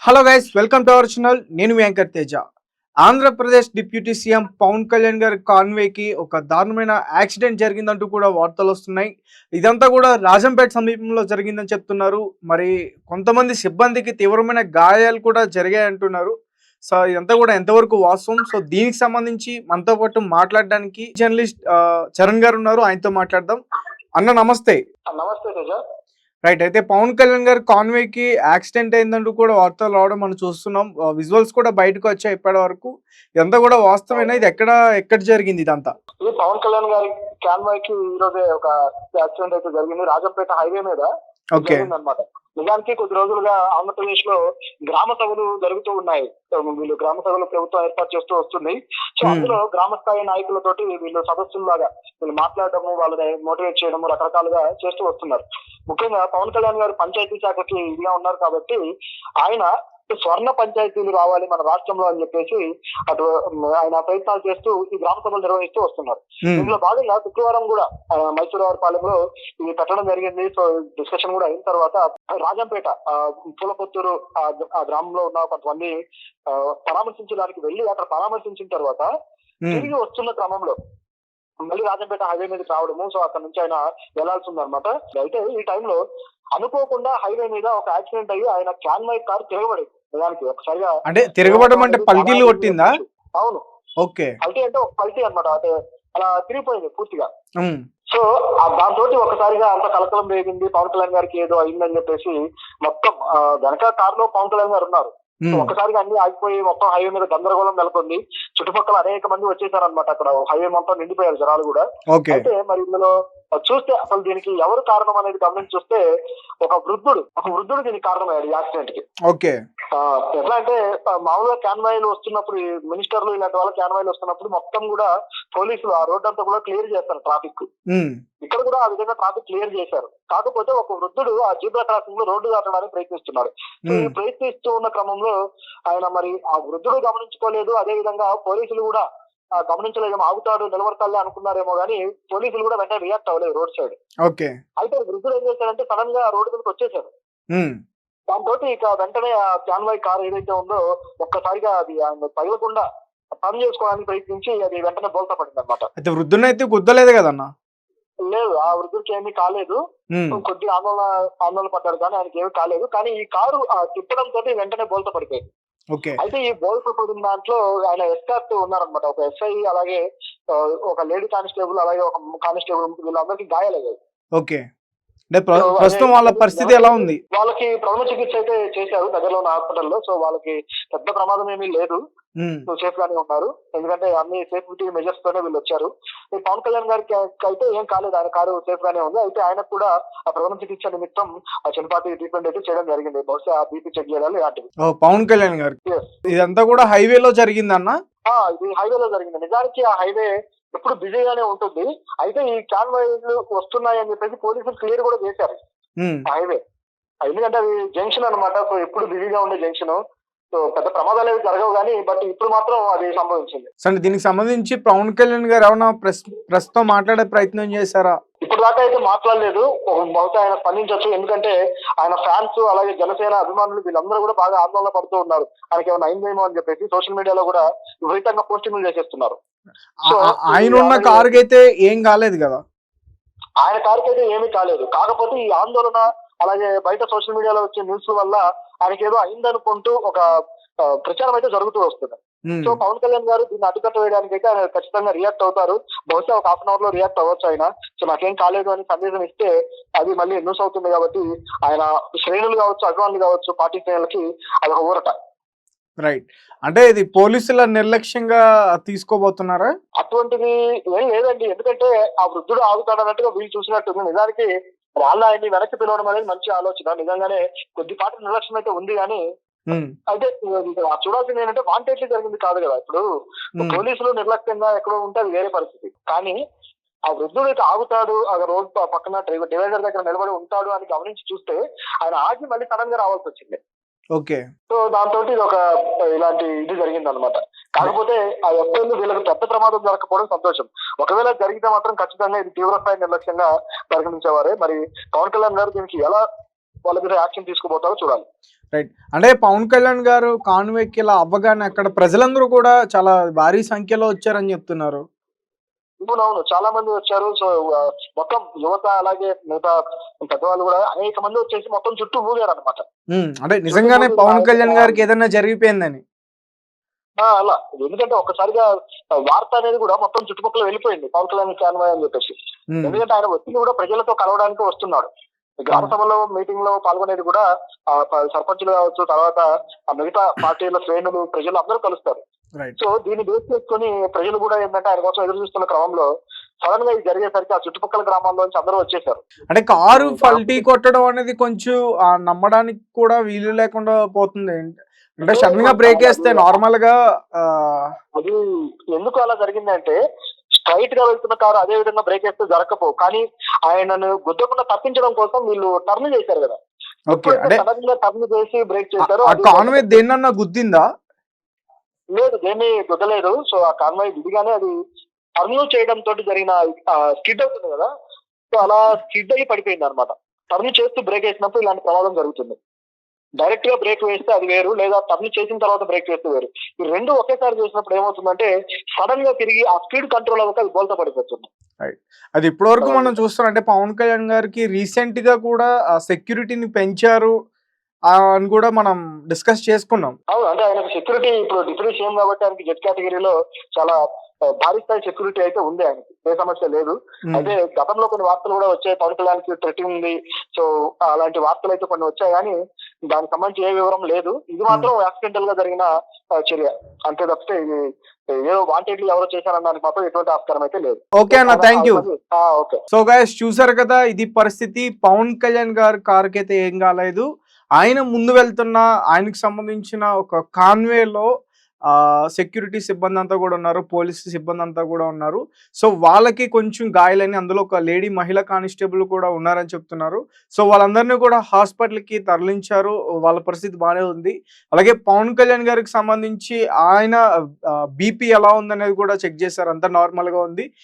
Hello guys, welcome to our channel. నేను మీ anchor Teja. Andhra Pradesh deputy CM Pawan Kalyan గారి కాన్వేకి ఒక దారుణమైన యాక్సిడెంట్ జరిగిందంటూ కూడా వార్తలు వస్తున్నాయి. ఇదంతా కూడా రాజంపేట సమీపంలో జరిగిందని చెప్తున్నారు. మరి కొంతమంది సిబ్బందికి తీవ్రమైన గాయాలు కూడా జరిగాయి అంటున్నారు. సో ఇదంతా కూడా ఎంతవరకు వాస్తవం? సో దీనికి సంబంధించి మనతో పాటు మాట్లాడడానికి జర్నలిస్ట్ చరణ్ గారు ఉన్నారు. ఆయనతో మాట్లాడదాం. అన్న నమస్తే. నమస్తే తేజ. రైట్. అయితే పవన్ కళ్యాణ్ గారి కాన్వేకి యాక్సిడెంట్ అయిందంటూ కూడా వార్తలు రావడం మనం చూస్తున్నాం. విజువల్స్ కూడా బయటకు వచ్చాయి ఇప్పటి వరకు. ఇదంతా కూడా వాస్తవేనా? ఇది ఎక్కడ జరిగింది ఇదంతా? ఇది పవన్ కళ్యాణ్ గారి కాన్వాయ్ కి ఈ రోజే ఒక యాక్సిడెంట్ అయితే జరిగింది. రాజంపేట హైవే మీద జరిగిందన్నమాట. నిజానికి కొద్ది రోజులుగా ఆంధ్రప్రదేశ్ లో గ్రామ సభలు జరుగుతూ ఉన్నాయి. వీళ్ళు గ్రామ సభలు ప్రభుత్వం ఏర్పాటు చేస్తూ వస్తుంది. సో అందులో గ్రామ స్థాయి నాయకులతోటి వీళ్ళు సదస్సులాగా వీళ్ళు మాట్లాడటము, వాళ్ళని మోటివేట్ చేయడము రకరకాలుగా చేస్తూ వస్తున్నారు. ముఖ్యంగా పవన్ కళ్యాణ్ గారు పంచాయతీ శాఖకి ఇదిగా ఉన్నారు కాబట్టి ఆయన స్వర్ణ పంచాయతీలు రావాలి మన రాష్ట్రంలో అని చెప్పేసి అటు ఆయన ప్రయత్నాలు చేస్తూ ఈ గ్రామ సభలు నిర్వహిస్తూ వస్తున్నారు. ఇందులో భాగంగా శుక్రవారం కూడా మైసూరువారిపాలెంలో ఇది పెట్టడం జరిగింది. సో డిస్కషన్ కూడా అయిన తర్వాత రాజంపేట పూలకొత్తూరు ఆ గ్రామంలో ఉన్న కొంతమంది పరామర్శించడానికి వెళ్ళి అక్కడ పరామర్శించిన తర్వాత తిరిగి వస్తున్న క్రమంలో మళ్ళీ రాజంపేట హైవే మీద రావడము. సో అక్కడ నుంచి ఆయన వెళ్లాల్సి ఉందన్నమాట. అయితే ఈ టైంలో అనుకోకుండా హైవే మీద ఒక యాక్సిడెంట్ అయ్యి ఆయన క్యాన్వాయ్ కార్ తిరగబడింది. నిజానికి ఒకసారిగా అంటే తిరగబడడం అంటే పల్టీలు కొట్టిందా? అవును, ఓకే. పల్టీ అంటే ఒక పల్టీ అనమాట. అంటే అలా తిరిగిపోయింది పూర్తిగా. సో దాంతో ఒకసారిగా అంత కలకలం రేగింది. పవన్ కళ్యాణ్ గారికి ఏదో అయిందని చెప్పేసి మొత్తం వెనక కార్ లో పవన్ కళ్యాణ్ గారు ఉన్నారు. ఒక్కసారిగా అన్ని ఆగిపోయి మొత్తం హైవే మీద గందరగోళం నెలకొంది. చుట్టుపక్కల అనేక మంది వచ్చేసారనమాట. అక్కడ హైవే మొత్తం నిండిపోయారు జనాలు కూడా. అయితే మరి ఇందులో చూస్తే అసలు దీనికి ఎవరు కారణం అనేది గమనించి చూస్తే ఒక వృద్ధుడు దీనికి కారణమయ్యాడు ఈ యాక్సిడెంట్ కి. ఓకే. ఎట్లా అంటే మామూలుగా క్యాన్వాయిలు వస్తున్నప్పుడు మినిస్టర్లు ఇలాంటి వాళ్ళ క్యాన్వాయిలు వస్తున్నప్పుడు మొత్తం కూడా పోలీసులు ఆ రోడ్ అంతా కూడా క్లియర్ చేస్తారు ట్రాఫిక్. ఇక్కడ కూడా ఆ విధంగా ట్రాఫిక్ క్లియర్ చేశారు. కాకపోతే ఒక వృద్ధుడు ఆ జీబ్రా క్రాసింగ్ లో రోడ్డు దాటడానికి ప్రయత్నిస్తున్నాడు. ప్రయత్నిస్తూ ఉన్న క్రమంలో ఆయన మరి ఆ వృద్ధుడు గమనించుకోలేదు. అదే విధంగా పోలీసులు కూడా గమనించలేదు. ఆగుతాడు నిలబడతాలే అనుకున్నారేమో గానీ పోలీసులు కూడా వెంటనే రియాక్ట్ అవ్వలేదు రోడ్ సైడ్. అయితే వృద్ధుడు ఏం చేశాడంటే సడన్ గా రోడ్డు మీదకి వచ్చేసాడు. దాంతో ఇక వెంటనే ఆ క్యాన్వాయ్ కార్ ఏదైతే ఉందో ఒక్కసారిగా అది ఆయన తగలకుండా పని చేసుకోవడానికి ప్రయత్నించి అది వెంటనే బోల్తా పడింది అనమాట. అయితే వృద్ధుని అయితే గుద్దలేదు కదన్నా? లేదు, ఆ వృద్ధుడికి ఏమీ కాలేదు. కొద్దిగా ఆందోళన పడ్డాడు కానీ ఆయనకి ఏమీ కాలేదు. కానీ ఈ కారు తిప్పడంతో వెంటనే బోల్తా పడిపోయింది. అయితే ఈ బోల్తా పడిన దాంట్లో ఆయన ఎస్కార్ట్ ఉన్నారనమాట. ఒక ఎస్ఐ, అలాగే ఒక లేడీ కానిస్టేబుల్, అలాగే ఒక కానిస్టేబుల్, వీళ్ళందరికీ గాయాలయ్యాయి. ఓకే. ప్రస్తుతం వాళ్ళ పరిస్థితి ఎలా ఉంది? వాళ్ళకి ప్రథమ చికిత్స అయితే చేశారు దగ్గరలో ఉన్న హాస్పిటల్లో. సో వాళ్ళకి పెద్ద ప్రమాదం ఏమీ లేదు, సేఫ్ గానే ఉన్నారు. ఎందుకంటే అన్ని సేఫ్టీ మెజర్స్ తోనే వీళ్ళు వచ్చారు. పవన్ కళ్యాణ్ గారికి అయితే ఏం కాలేదు, ఆయన కారు సేఫ్ గానే ఉంది. అయితే ఆయనకు కూడా ఆ ప్రథమ చికిత్స నిమిత్తం ఆ చిన్నపాటి ట్రీట్మెంట్ అయితే చేయడం జరిగింది. బహుశా బీపీ చెక్ చేయడాలు ఇలాంటివి. పవన్ కళ్యాణ్ గారు ఇదంతా కూడా హైవేలో జరిగిందన్న? ఇది హైవేలో జరిగింది. నిజానికి ఆ హైవే ఎప్పుడు బిజీగానే ఉంటుంది. అయితే ఈ కాన్వాయ్లు వస్తున్నాయి అని చెప్పేసి పోలీసులు క్లియర్ కూడా చేశారు హైవే. ఎందుకంటే అది జంక్షన్ అనమాట. సో ఎప్పుడు బిజీగా ఉండే జంక్షన్. సో పెద్ద ప్రమాదాలు ఏవి జరగవు కానీ బట్ ఇప్పుడు మాత్రం అది సంభవించింది. సరే, దీనికి సంబంధించి పవన్ కళ్యాణ్ గారు ఏమైనా ప్రస్తుతం మాట్లాడే ప్రయత్నం చేశారా? ఇప్పుడు దాకా అయితే మాట్లాడలేదు. బహుశా ఆయన స్పందించవచ్చు. ఎందుకంటే ఆయన ఫ్యాన్స్, అలాగే జనసేన అభిమానులు వీళ్ళందరూ కూడా బాగా ఆందోళన పడుతూ ఉన్నారు. ఆయనకి ఏమైనా అయిందేమో అని చెప్పేసి సోషల్ మీడియాలో కూడా విపరీతంగా పోస్టింగ్లు చేసేస్తున్నారు. ఆయన ఉన్న కారుకి అయితే ఏం కాలేదు కదా? ఆయన కారుకి అయితే ఏమీ కాలేదు. కాకపోతే ఈ ఆందోళన, అలాగే బయట సోషల్ మీడియాలో వచ్చే న్యూస్ వల్ల ఆయనకి ఏదో అయిందనుకుంటూ ఒక ప్రచారం అయితే జరుగుతూ వస్తుంది. సో పవన్ కళ్యాణ్ గారు దీన్ని అడ్డుకట్ట వేయడానికి అయితే ఆయన ఖచ్చితంగా రియాక్ట్ అవుతారు. బహుశా ఒక హాఫ్ అన్ అవర్ లో రియాక్ట్ అవ్వచ్చు ఆయన. సో నాకేం కాలేదు అని సందేశం ఇస్తే అది మళ్ళీ న్యూస్ అవుతుంది. కాబట్టి ఆయన శ్రేణులు కావచ్చు, అభిమానులు కావచ్చు, పార్టీ శ్రేణులకి అది ఒక ఊరట. రైట్. అంటే ఇది పోలీసుల నిర్లక్ష్యంగా తీసుకోబోతున్నారా? అటువంటిది ఏం లేదండి. ఎందుకంటే ఆ వృద్ధుడు ఆగుతాడన్నట్టుగా వీళ్ళు చూసినట్టుంది. నిజానికి వాళ్ళ ఆయన్ని వెనక్కి పిలవడం అనేది మంచి ఆలోచన. నిజంగానే కొద్దిపాటి నిర్లక్ష్యం అయితే ఉంది కానీ అయితే చూడాల్సింది ఏంటంటే వాంటెడ్లీ జరిగింది కాదు కదా. ఇప్పుడు పోలీసులు నిర్లక్ష్యంగా ఎక్కడో ఉంటే అది వేరే పరిస్థితి. కానీ ఆ వృద్ధుడు అయితే ఆగుతాడు, ఆ రోడ్ పక్కన డివైడర్ దగ్గర నిలబడి ఉంటాడు అని గమనించి చూస్తే ఆయన ఆగి మళ్ళీ సడన్ గా రావాల్సి వచ్చింది. ఓకే. సో దాంతో ఇది ఒక ఇలాంటి ఇది జరిగింది అనమాట. కాకపోతే ఆ ఎఫ్ఐలు వీళ్ళకి పెద్ద ప్రమాదం జరగకపోవడం సంతోషం. ఒకవేళ జరిగితే మాత్రం ఖచ్చితంగా ఇది తీవ్రస్థాయి నిర్లక్ష్యంగా పరిగణించేవారే. మరి పవన్ కళ్యాణ్ గారు దీనికి ఎలా వాళ్ళ మీద యాక్షన్ తీసుకుపోతారో చూడాలి. రైట్. అంటే పవన్ కళ్యాణ్ గారు కాన్వేకి ఇలా అవ్వగానే అక్కడ ప్రజలందరూ కూడా చాలా భారీ సంఖ్యలో వచ్చారని చెప్తున్నారు. అవునవును. చాలా మంది వచ్చారు. సో మొత్తం యువత అలాగే మిగతా పెద్దవాళ్ళు కూడా అనేక మంది వచ్చేసి మొత్తం చుట్టూ ఊగారనమాట. అంటే నిజంగానే పవన్ కళ్యాణ్ గారికి ఏదైనా జరిగిపోయిందని. అలా. ఎందుకంటే ఒక్కసారిగా వార్త అనేది కూడా మొత్తం చుట్టుపక్కల వెళ్ళిపోయింది. పవన్ కళ్యాణ్ కాన్వాయ్ అని చెప్పేసి. ఎందుకంటే ఆయన వచ్చింది కూడా ప్రజలతో కలవడానికి వస్తున్నాడు. గ్రామ సభలో మీటింగ్ లో పాల్గొనేది కూడా సర్పంచులు కావచ్చు, తర్వాత ఆ మిగతా పార్టీల శ్రేణులు ప్రజలు అందరూ కలుస్తారు. సో దీన్ని బేస్ చేసుకుని ప్రజలు కూడా ఏంటంటే ఆయన కోసం ఎదురు చూస్తున్న క్రమంలో సడన్ గా ఇది జరిగేసరికి ఆ చుట్టుపక్కల గ్రామాల్లోంచి అందరూ వచ్చేసారు. అంటే కారు పల్టీ కొట్టడం అనేది కొంచెం నమ్మడానికి కూడా వీలు లేకుండా పోతుంది. అంటే సడన్ గా బ్రేక్ వేస్తే నార్మల్ గా అది ఎందుకు అలా జరిగిందంటే స్ట్రైట్ గా వెళ్తున్న కారు అదే విధంగా బ్రేక్ వేస్తే జరగకపోవు, కానీ ఆయనను గుద్దకుండా తప్పించడం కోసం వీళ్ళు టర్న్ చేశారు కదా. సడన్ గా టర్న్ చేసి బ్రేక్ చేశారు. కాన్వే దేన్నన్నా గుద్దిందా? లేదు, దేన్ని గుద్దలేదు. సో ఆ కాన్వాయ్ విడిగానే అది టర్న్ చేయడం తోటి జరిగిన స్కిడ్ అవుతుంది కదా, సో అలా స్కిడ్ అయ్యి పడిపోయింది అనమాట. టర్న్ చేస్తూ బ్రేక్ వేసినప్పుడు ఇలాంటి ప్రమాదం జరుగుతుంది. డైరెక్ట్ గా బ్రేక్ వేస్తే అది వేరు, లేదా టర్న్ చేసిన తర్వాత బ్రేక్ వేస్తే వేరు. ఈ రెండు ఒకేసారి చేసినప్పుడు ఏమవుతుందంటే సడన్ గా తిరిగి ఆ స్పీడ్ కంట్రోల్ అవ్వక అది బోల్తా పడిపోతుంది. అది ఇప్పటి వరకు మనం చూస్తున్నాం. అంటే పవన్ కళ్యాణ్ గారికి రీసెంట్ గా కూడా సెక్యూరిటీని పెంచారు అని కూడా మనం డిస్కస్ చేసుకున్నాం. అవును, అంటే ఆయనకు సెక్యూరిటీ ఇప్పుడు డిప్యూటీ సీఎం కాబట్టి ఆయనకి జెడ్ కేటగిరీలో చాలా భారీ స్థాయి సెక్యూరిటీ అయితే ఉంది, ఆయనకి ఏ సమస్య లేదు. అయితే గతంలో కొన్ని వార్తలు కూడా వచ్చాయి, పవన్ కళ్యాణ్ కి థ్రెట్ ఉంది, సో అలాంటి వార్తలు అయితే కొన్ని వచ్చాయి, కానీ దానికి సంబంధించి ఏ వివరం లేదు. ఇది మాత్రం యాక్సిడెంటల్ గా జరిగిన చర్య అంతే తప్పితే ఇది ఏదో వాంటెడ్లీ ఎవరో చేశారనడానికి మాత్రం ఎటువంటి ఆస్కారం అయితే లేదు. ఓకే అన్న, thank you. Okay. So guys చూసారు కదా, ఇది పరిస్థితి. పవన్ కళ్యాణ్ గారు కారుకి అయితే ఏం కాలేదు. ఆయన ముందు వెళ్తున్న ఆయనకు సంబంధించిన ఒక కాన్వేలో సెక్యూరిటీ సిబ్బంది అంతా కూడా ఉన్నారు, పోలీసు సిబ్బంది అంతా కూడా ఉన్నారు. సో వాళ్ళకి కొంచెం గాయాలని, అందులో ఒక లేడీ మహిళా కానిస్టేబుల్ కూడా ఉన్నారని చెప్తున్నారు. సో వాళ్ళందరినీ కూడా హాస్పిటల్కి తరలించారు, వాళ్ళ పరిస్థితి బాగానే ఉంది. అలాగే పవన్ కళ్యాణ్ గారికి సంబంధించి ఆయన బీపీ ఎలా ఉందనేది కూడా చెక్ చేశారు, అంతా నార్మల్గా ఉంది.